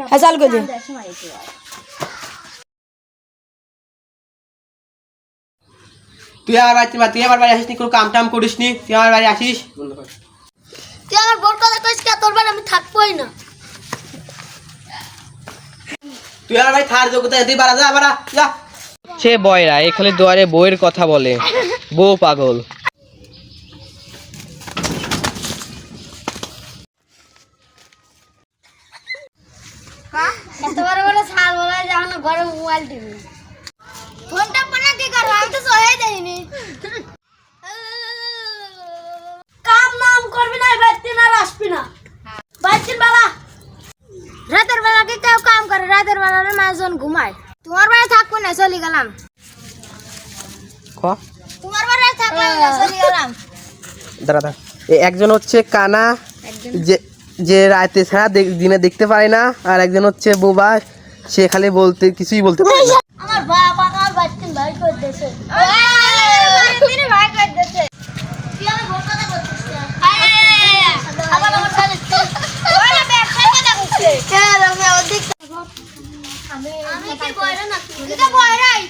হ্যাঁ চাল করে তুই আমার বাড়ি আসিস নি, কোনো কাম টাম করিস নি, তুই আমার বাড়ি আসিস। তুই আমার বোর কথা কইস কে তোর বাড়ি আমি থাকবোই না। তুই আমার বাড়ি থার যোগ্যতা তুই বাড়া যা বাড়া যা। সে বয়রা এখানে দুয়ারে বউয়ের কথা বলে, বউ পাগল। এত বড় বড় ছাল বলা যখন ঘরে মোবাইল টিভি ফোনটা পনা কি করব আমি তো সহে দেইনি। কাম নাম করবি না বাইতিন আর আসবি না বাইতিন বাবা। রাতের বেলা কি কেউ কাম করে? রাতের বেলা না মাজন ঘুমায়। তোমার বাড়ি থাকবো না চলে গেলাম। তোমার বাড়ি থাকবো না চলে গেলাম। দাঁড়া একজন হচ্ছে কানা যে রাতে ছাড়া দিনে দেখতে পারে না, আর একজন হচ্ছে বোবা, সে খালি বলতে কিছুই বলতে পারে না। আমার বাবা কাল বাইতিন ভাই কই দেছে তিনি ভাই কই দেছে তুই আমার বড় কথা বলছিস আবার আমার সাথে ওরে ব্যবসা কথা বলছিস কে রমে ওদিক আমি কি বয়রা না তুই তো বয়রাই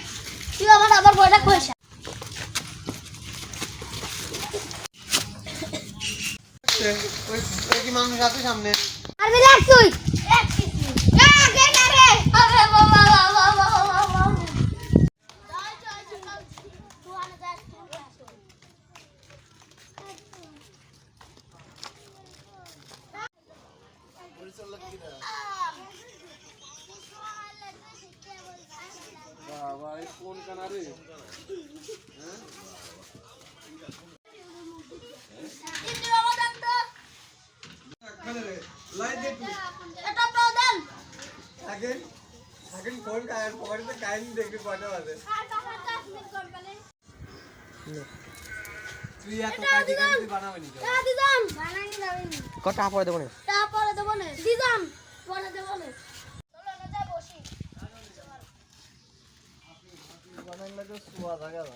তুই আবার বয়রা কইছ ওই কি মানুষ আছে সামনে আর রিল্যাক্স তুই এক কিছু গে না রে আরে বাবা বাবা বাবা এই কোন কানা রে? ফোন কাহিনী দেখবি কটা বাজে? তুই এত কাজ বানাবি কটা পরে দেবো না? পরে দেবো না দিদাম পরে দেবো না চলো না যা বসি বানাইলে তো শোয়া থাকে না।